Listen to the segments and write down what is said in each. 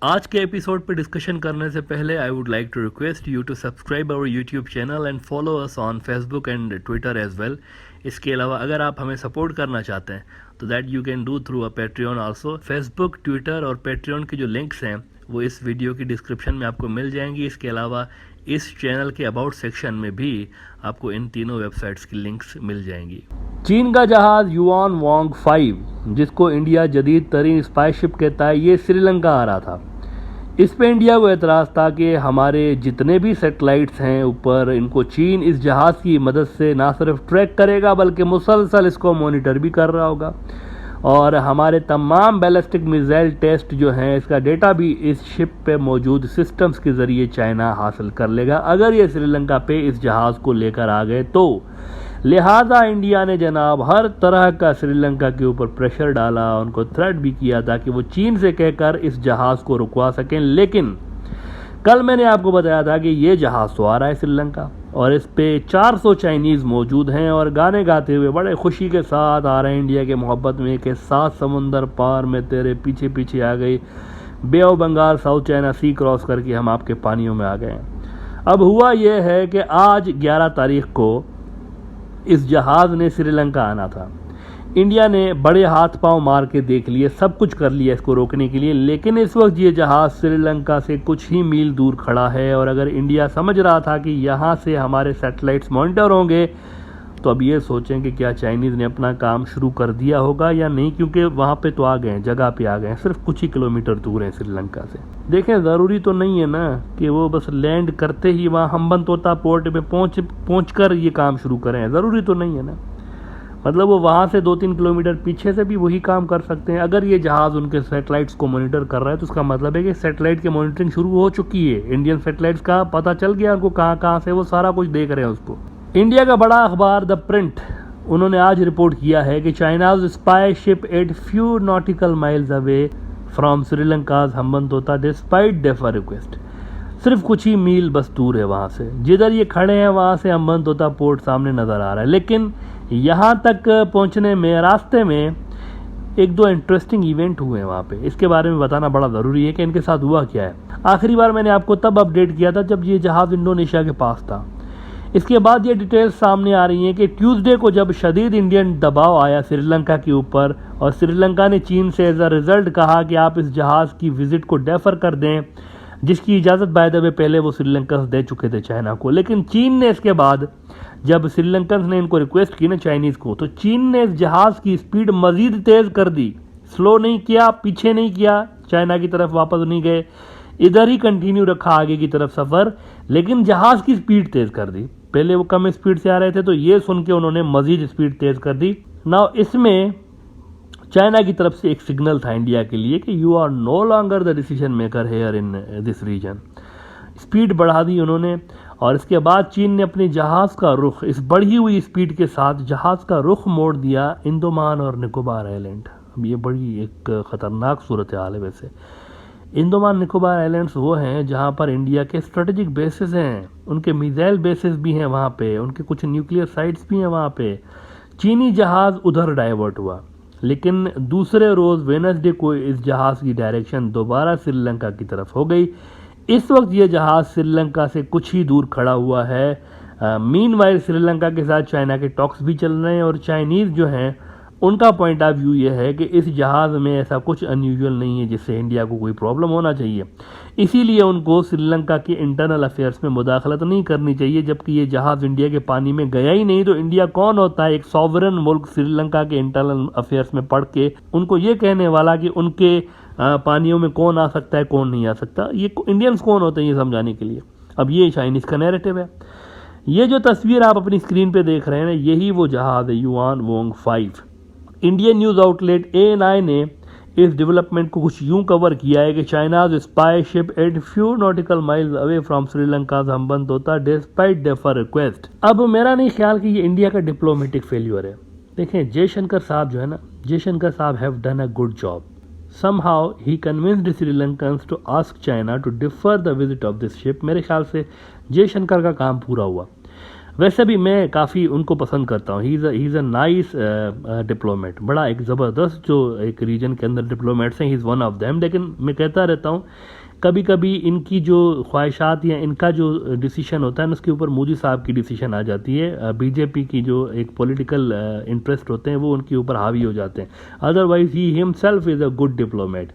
आज के एपिसोड पे डिस्कशन करने से पहले I would like to request you to subscribe our YouTube channel and follow us on Facebook and Twitter as well. इसके अलावा अगर आप हमें सपोर्ट करना चाहते हैं तो that you can do through a Patreon also. Facebook, Twitter और पेट्रियन के जो लिंक्स हैं वो इस वीडियो की डिस्क्रिप्शन में आपको मिल जाएंगी। इसके अलावा इस चैनल के अबाउट सेक्शन में भी आपको इन तीनों वेबसाइट्स की लिंक्स मिल जाएंगी। चीन का जहाज युआन वांग 5 जिसको इंडिया जदीद तरीन स्पाईशिप कहता है, ये श्रीलंका आ रहा था। इस पे इंडिया को एतराज़ था कि हमारे जितने भी सैटेलाइट्स हैं ऊपर, इनको चीन इस जहाज़ की मदद से ना सिर्फ ट्रैक करेगा बल्कि मुसलसल इसको मॉनिटर भी कर रहा होगा और हमारे तमाम बैलिस्टिक मिसाइल टेस्ट जो हैं इसका डेटा भी इस शिप पे मौजूद सिस्टम्स के ज़रिए चाइना हासिल कर लेगा अगर ये श्रीलंका पे इस जहाज़ को लेकर आ गए तो। लिहाजा इंडिया ने जनाब हर तरह का श्रीलंका के ऊपर प्रेशर डाला, उनको थ्रेट भी किया था कि वो चीन से कहकर इस जहाज़ को रुकवा सकें। लेकिन कल मैंने आपको बताया था कि ये जहाज़ तो आ रहा है श्रीलंका और इस पे 400 चाइनीज़ मौजूद हैं और गाने गाते हुए बड़े खुशी के साथ आ रहे हैं इंडिया के मोहब्बत में कि 7 समुंदर पार में तेरे पीछे पीछे आ गई, bay of Bengal south China sea cross करके हम आपके पानियों में आ गए हैं। अब हुआ यह है कि आज 11 तारीख को इस जहाज़ ने श्रीलंका आना था। इंडिया ने बड़े हाथ पांव मार के देख लिए, सब कुछ कर लिया इसको रोकने के लिए, लेकिन इस वक्त ये जहाज़ श्रीलंका से कुछ ही मील दूर खड़ा है और अगर इंडिया समझ रहा था कि यहाँ से हमारे सैटेलाइट्स मॉनिटर होंगे तो अब ये सोचें कि क्या चाइनीज़ ने अपना काम शुरू कर दिया होगा या नहीं, क्योंकि वहाँ पे तो आ गए हैं, जगह पे आ गए हैं, सिर्फ कुछ ही किलोमीटर दूर हैं श्रीलंका से। देखें, ज़रूरी तो नहीं है ना कि वो बस लैंड करते ही वहाँ हम्बनतोता पोर्ट में पहुँच कर ये काम शुरू करें, ज़रूरी तो नहीं है ना। मतलब वो वहाँ से 2-3 किलोमीटर पीछे से भी वही काम कर सकते हैं। अगर ये जहाज़ उनके सैटेलाइट्स को मॉनिटर कर रहा है तो उसका मतलब है कि सैटेलाइट की मॉनिटरिंग शुरू हो चुकी है। इंडियन सैटेलाइट्स का पता चल गया उनको कहाँ कहाँ से, वो सारा कुछ देख रहे हैं उसको। इंडिया का बड़ा अखबार द प्रिंट, उन्होंने आज रिपोर्ट किया है कि China's spy ship at few nautical miles away from Sri Lanka's Hambantota despite defer request. सिर्फ कुछ ही मील बस दूर है वहाँ से, जिधर ये खड़े हैं वहाँ से हम्बनतोता पोर्ट सामने नज़र आ रहा है। लेकिन यहाँ तक पहुँचने में रास्ते में 1-2 इंटरेस्टिंग इवेंट हुए हैं वहाँ पे, इसके बारे में बताना बड़ा ज़रूरी है कि इनके साथ हुआ क्या है। आखिरी बार मैंने आपको तब अपडेट किया था जब ये जहाज़ इंडोनेशिया के पास था। इसके बाद ये डिटेल्स सामने आ रही हैं कि ट्यूसडे को जब शदीद इंडियन दबाव आया श्रीलंका के ऊपर और श्रीलंका ने चीन से एज अ रिज़ल्ट कहा कि आप इस जहाज़ की विज़िट को डेफर कर दें, जिसकी इजाज़त बाय द वे पहले वो श्रीलंका से दे चुके थे चाइना को। लेकिन चीन ने इसके बाद जब श्रीलंकन ने इनको रिक्वेस्ट की ना चाइनीज़ को, तो चीन ने इस जहाज़ की स्पीड मज़ीद तेज़ कर दी। स्लो नहीं किया, पीछे नहीं किया, चाइना की तरफ वापस नहीं गए, इधर ही कंटिन्यू रखा आगे की तरफ सफ़र, लेकिन जहाज़ की स्पीड तेज़ कर दी। पहले वो कम स्पीड से आ रहे थे तो ये सुन के उन्होंने मज़ीद स्पीड तेज़ कर दी। नाउ इसमें चाइना की तरफ से एक सिग्नल था इंडिया के लिए कि you are no longer the decision maker here in this region. Speed बढ़ा दी उन्होंने और इसके बाद चीन ने अपने जहाज़ का रुख इस बढ़ी हुई स्पीड के साथ जहाज़ का रुख मोड़ दिया अंडमान और निकोबार आइलैंड। अब ये बड़ी एक ख़तरनाक सूरत हाल है। वैसे अंडमान निकोबार आइलैंड्स वो हैं जहाँ पर इंडिया के स्ट्रेटेजिक बेसिस हैं, उनके मिसाइल बेसिस भी हैं वहाँ पे, उनके कुछ न्यूक्लियर साइट्स भी हैं वहाँ पे। चीनी जहाज़ उधर डाइवर्ट हुआ, लेकिन दूसरे रोज़ वेडनेसडे को इस जहाज़ की डायरेक्शन दोबारा श्रीलंका की तरफ हो गई। इस वक्त ये जहाज़ श्रीलंका से कुछ ही दूर खड़ा हुआ है। मीनवाइल श्रीलंका के साथ चाइना के टॉक्स भी चल रहे हैं और चाइनीज़ जो हैं उनका पॉइंट ऑफ व्यू ये है कि इस जहाज़ में ऐसा कुछ अनयूजुअल नहीं है जिससे इंडिया को कोई प्रॉब्लम होना चाहिए, इसीलिए उनको श्रीलंका के इंटरनल अफेयर्स में मुदाखलत नहीं करनी चाहिए। जबकि ये जहाज़ इंडिया के पानी में गया ही नहीं तो इंडिया कौन होता है एक सॉवरन मुल्क श्रीलंका के इंटरनल अफेयर्स में पढ़ के उनको ये कहने वाला कि उनके पानियों में कौन आ सकता है कौन नहीं आ सकता। ये इंडियंस कौन होते हैं ये समझाने के लिए। अब ये चाइनीज़ का नैरेटिव है। ये जो तस्वीर आप अपनी स्क्रीन पे देख रहे हैं ना, यही वो जहाज़ है युआन वांग 5। इंडियन न्यूज़ आउटलेट ANI ने इस डेवलपमेंट को कुछ यूं कवर किया है कि China's spy ship at few nautical miles away from Sri Lanka Hambantota despite defer request. अब मेरा नहीं ख्याल कि ये इंडिया का डिप्लोमेटिक फेल्यूर है। देखें, जयशंकर साहब जो है ना, जयशंकर साहब have done a good job. somehow he convinced Sri Lankans to ask China to defer the visit of this ship। मेरे ख्याल से जयशंकर का काम पूरा हुआ। वैसे भी मैं काफ़ी उनको पसंद करता हूँ, he is a nice diplomat, बड़ा एक ज़बरदस्त जो एक रीजन के अंदर डिप्लोमेट्स हैं, he is one of them. लेकिन मैं कहता रहता हूँ कभी कभी इनकी जो ख्वाहिशात या इनका जो डिसीजन होता है ना, उसके ऊपर मोदी साहब की डिसीजन आ जाती है, बीजेपी की जो एक पॉलिटिकल इंटरेस्ट होते हैं वो उनके ऊपर हावी हो जाते हैं। Otherwise he himself is a good diplomat.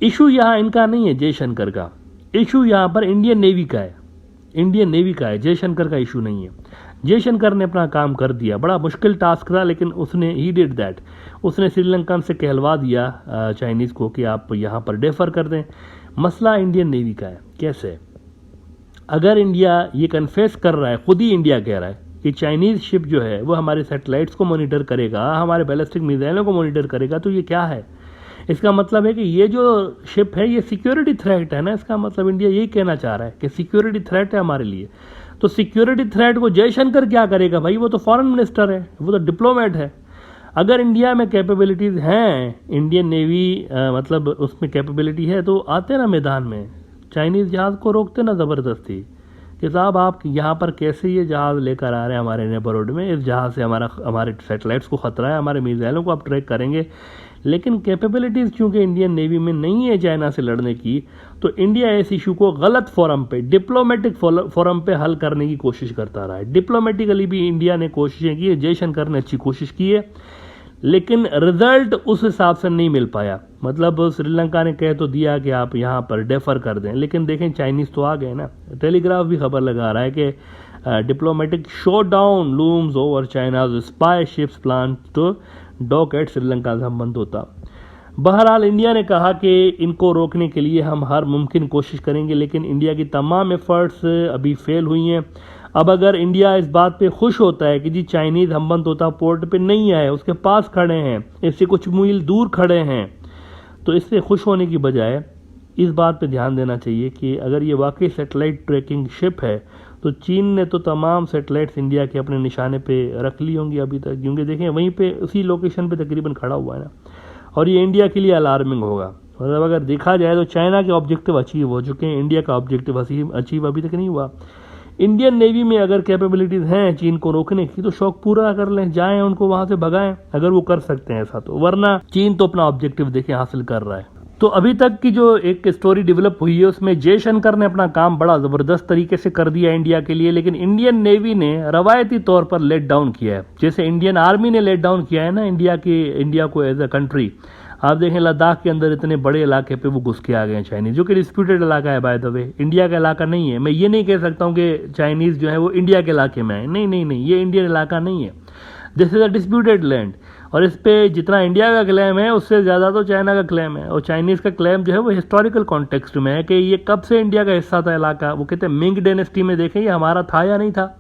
Issue यहाँ इनका नहीं है जयशंकर का, इशू यहाँ पर इंडियन नेवी का है, इंडियन नेवी का है, जयशंकर का इशू नहीं है। जयशंकर ने अपना काम कर दिया, बड़ा मुश्किल टास्क था लेकिन उसने ही डिड दैट। उसने श्रीलंकन से कहलवा दिया चाइनीज़ को कि आप यहाँ पर डेफर कर दें। मसला इंडियन नेवी का है। कैसे? अगर इंडिया ये कन्फेस कर रहा है, खुद ही इंडिया कह रहा है कि चाइनीज़ शिप जो है वो हमारे सैटेलाइट्स को मॉनिटर करेगा, हमारे बैलिस्टिक मिसाइलों को मॉनिटर करेगा, तो ये क्या है? इसका मतलब है कि ये जो शिप है ये सिक्योरिटी थ्रेट है ना। इसका मतलब इंडिया यही कहना चाह रहा है कि सिक्योरिटी थ्रेट है हमारे लिए। तो सिक्योरिटी थ्रेट को जयशंकर क्या करेगा भाई? वो तो फॉरेन मिनिस्टर है, वो तो डिप्लोमेट है। अगर इंडिया में कैपेबिलिटीज़ हैं, इंडियन नेवी मतलब उसमें कैपेबिलिटी है, तो आते ना मैदान में, चाइनीज़ जहाज़ को रोकते ना ज़बरदस्ती कि साहब आप यहाँ पर कैसे ये जहाज़ लेकर आ रहे हैं हमारे नेबरहुड में, इस जहाज़ से हमारे सैटेलाइट्स को ख़तरा है, हमारे मिसाइलों को आप ट्रैक करेंगे। लेकिन कैपेबिलिटीज़ चूँकि इंडियन नेवी में नहीं है चाइना से लड़ने की, तो इंडिया इस इशू को गलत फोरम पे, डिप्लोमेटिक फोरम पे हल करने की कोशिश करता रहा है। डिप्लोमेटिकली भी इंडिया ने कोशिशें की है, जयशंकर ने अच्छी कोशिश की है, लेकिन रिजल्ट उस हिसाब से नहीं मिल पाया। मतलब श्रीलंका ने कह तो दिया कि आप यहाँ पर डेफर कर दें, लेकिन देखें चाइनीज़ तो आ गए ना। टेलीग्राफ भी खबर लगा रहा है कि diplomatic showdown looms over China's spy ships plan to dock at Sri Lanka संबंध होता। बहरहाल इंडिया ने कहा कि इनको रोकने के लिए हम हर मुमकिन कोशिश करेंगे, लेकिन इंडिया की तमाम एफर्ट्स अभी फेल हुई हैं। अब अगर इंडिया इस बात पे खुश होता है कि जी चाइनीज़ हमबंद होता पोर्ट पे नहीं आए, उसके पास खड़े हैं, इससे कुछ मील दूर खड़े हैं, तो इससे खुश होने की बजाय इस बात पे ध्यान देना चाहिए कि अगर ये वाकई सैटेलाइट ट्रैकिंग शिप है तो चीन ने तो तमाम सैटेलाइट्स इंडिया के अपने निशाने पे रख ली होंगी अभी तक, क्योंकि देखें वहीं पे उसी लोकेशन पे तकरीबन खड़ा हुआ है ना। और ये इंडिया के लिए अलार्मिंग होगा। मतलब अगर देखा जाए तो चाइना के ऑब्जेक्टिव अचीव हो चुके हैं, इंडिया का ऑब्जेक्टिव अचीव अभी तक नहीं हुआ। इंडियन नेवी में अगर कैपेबिलिटीज़ हैं चीन को रोकने की, तो शौक पूरा कर लें, जाएं उनको वहां से भगाएं, अगर वो कर सकते हैं ऐसा तो। वरना चीन तो अपना ऑब्जेक्टिव देखें हासिल कर रहा है। तो अभी तक की जो एक स्टोरी डेवलप हुई है उसमें जयशंकर ने अपना काम बड़ा ज़बरदस्त तरीके से कर दिया इंडिया के लिए, लेकिन इंडियन नेवी ने रवायती तौर पर लेट डाउन किया है, जैसे इंडियन आर्मी ने लेट डाउन किया है ना इंडिया को एज अ कंट्री। आप देखें लद्दाख के अंदर इतने बड़े इलाके पे वो घुस के आ गए हैं चाइनीज़, जो कि डिस्प्यूटेड इलाका है बाय द वे, इंडिया का इलाका नहीं है। मैं ये नहीं कह सकता हूँ कि चाइनीज़ जो है वो इंडिया के इलाके में आए, नहीं नहीं नहीं, ये इंडियन इलाका नहीं है, this is a disputed land. और इस पे जितना इंडिया का क्लेम है उससे ज़्यादा तो चाइना का क्लेम है। और चाइनीज़ का क्लेम जो है वो हिस्टोरिकल कॉन्टेक्स्ट में है कि ये कब से इंडिया का हिस्सा था इलाका। वो कहते हैं मिंग डायनेस्टी में, देखें ये हमारा था या नहीं था।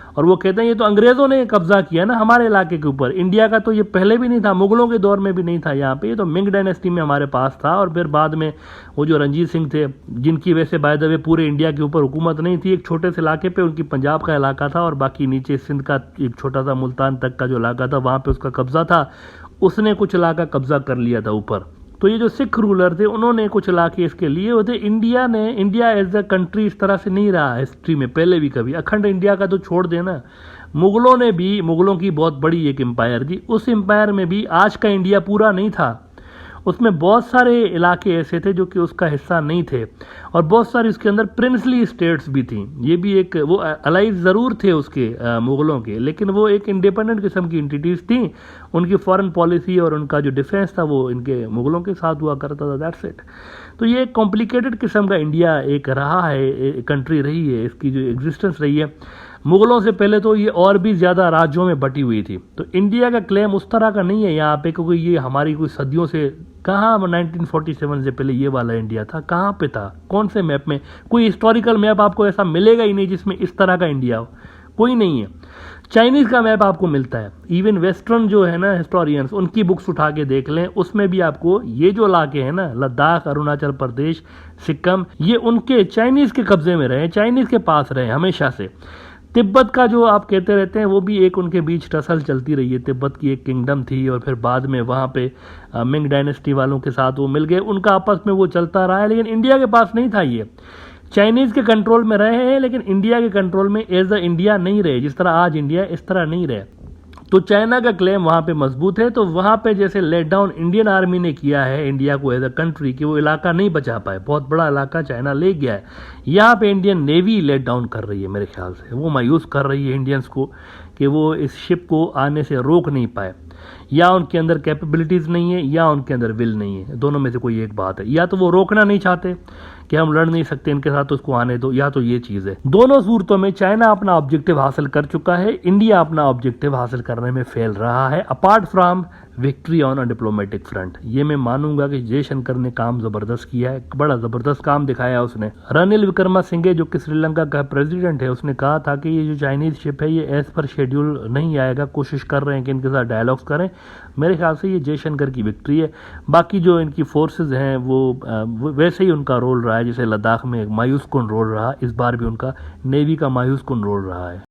और वो कहते हैं ये तो अंग्रेज़ों ने कब्जा किया ना हमारे इलाके के ऊपर, इंडिया का तो ये पहले भी नहीं था, मुगलों के दौर में भी नहीं था यहाँ पे, ये तो मिंग डायनेस्टी में हमारे पास था। और फिर बाद में वो जो रंजीत सिंह थे, जिनकी वैसे बाय द वे पूरे इंडिया के ऊपर हुकूमत नहीं थी, एक छोटे से इलाके पे उनकी पंजाब का इलाका था और बाकी नीचे सिंध का एक छोटा सा मुल्तान तक का जो इलाका था वहाँ पर उसका कब्जा था। उसने कुछ इलाका कब्जा कर लिया था ऊपर। तो ये जो सिख रूलर थे उन्होंने कुछ इलाके इसके लिए होते। इंडिया एज अ कंट्री इस तरह से नहीं रहा हिस्ट्री में पहले भी कभी। अखंड इंडिया का तो छोड़ देना, मुगलों की बहुत बड़ी एक एम्पायर थी, उस एम्पायर में भी आज का इंडिया पूरा नहीं था, उसमें बहुत सारे इलाके ऐसे थे जो कि उसका हिस्सा नहीं थे और बहुत सारी उसके अंदर प्रिंसली स्टेट्स भी थी। ये भी एक वो अलाइज ज़रूर थे उसके मुगलों के, लेकिन वो एक इंडिपेंडेंट किस्म की एंटिटीज़ थी। उनकी फॉरेन पॉलिसी और उनका जो डिफेंस था वो इनके मुगलों के साथ हुआ करता था, दैट्स इट। तो ये एक कॉम्प्लिकेटेड किस्म का इंडिया एक रहा है, कंट्री रही है, इसकी जो एग्जिस्टेंस रही है। मुगलों से पहले तो ये और भी ज़्यादा राज्यों में बटी हुई थी। तो इंडिया का क्लेम उस तरह का नहीं है यहाँ पे, क्योंकि ये हमारी कोई सदियों से, कहाँ 1947 से पहले ये वाला इंडिया था, कहाँ पे था, कौन से मैप में? कोई हिस्टोरिकल मैप आपको ऐसा मिलेगा ही नहीं जिसमें इस तरह का इंडिया हो, कोई नहीं है। चाइनीज़ का मैप आपको मिलता है, इवन वेस्टर्न जो है ना हिस्टोरियंस, उनकी बुक्स उठा के देख लें, उसमें भी आपको ये जो इलाके हैं ना, लद्दाख, अरुणाचल प्रदेश, सिक्किम, ये उनके चाइनीज़ के कब्जे में रहे, चाइनीज़ के पास रहे हमेशा से। तिब्बत का जो आप कहते रहते हैं वो भी एक उनके बीच टसल चलती रही है। तिब्बत की एक किंगडम थी और फिर बाद में वहाँ पे मिंग डायनेस्टी वालों के साथ वो मिल गए, उनका आपस में वो चलता रहा है, लेकिन इंडिया के पास नहीं था ये। चाइनीज़ के कंट्रोल में रहे हैं, लेकिन इंडिया के कंट्रोल में एज अ इंडिया नहीं रहे। जिस तरह आज इंडिया इस तरह नहीं रहे। तो चाइना का क्लेम वहाँ पे मजबूत है। तो वहाँ पे जैसे लेट डाउन इंडियन आर्मी ने किया है इंडिया को एज अ कंट्री, कि वो इलाका नहीं बचा पाए, बहुत बड़ा इलाका चाइना ले गया है। यहाँ पे इंडियन नेवी लेट डाउन कर रही है मेरे ख्याल से। वो मायूस कर रही है इंडियंस को कि वो इस शिप को आने से रोक नहीं पाए। या उनके अंदर कैपेबिलिटीज़ नहीं है, या उनके अंदर विल नहीं है। दोनों में से कोई एक बात है। या तो वो रोकना नहीं चाहते कि हम लड़ नहीं सकते इनके साथ, तो उसको आने दो, या तो ये चीज़ है। दोनों सूरतों में चाइना अपना ऑब्जेक्टिव हासिल कर चुका है, इंडिया अपना ऑब्जेक्टिव हासिल करने में फेल रहा है, apart from victory on a diplomatic front. ये मैं मानूंगा कि जयशंकर ने काम जबरदस्त किया है, बड़ा जबरदस्त काम दिखाया उसने। रणिल विक्रमसिंघे जो कि श्रीलंका का प्रेसिडेंट है, उसने कहा था कि ये जो चाइनीज शिप है ये एज पर शेड्यूल नहीं आएगा, कोशिश कर रहे हैं कि इनके साथ डायलॉग्स करें। मेरे ख्याल से ये जयशंकर की विक्ट्री है। बाकी जो इनकी फोर्सेज हैं वो वैसे ही उनका रोल रहा है, जैसे लद्दाख में एक मायूस कुन रोल रहा, इस बार भी उनका नेवी का मायूस कुन रोल रहा है।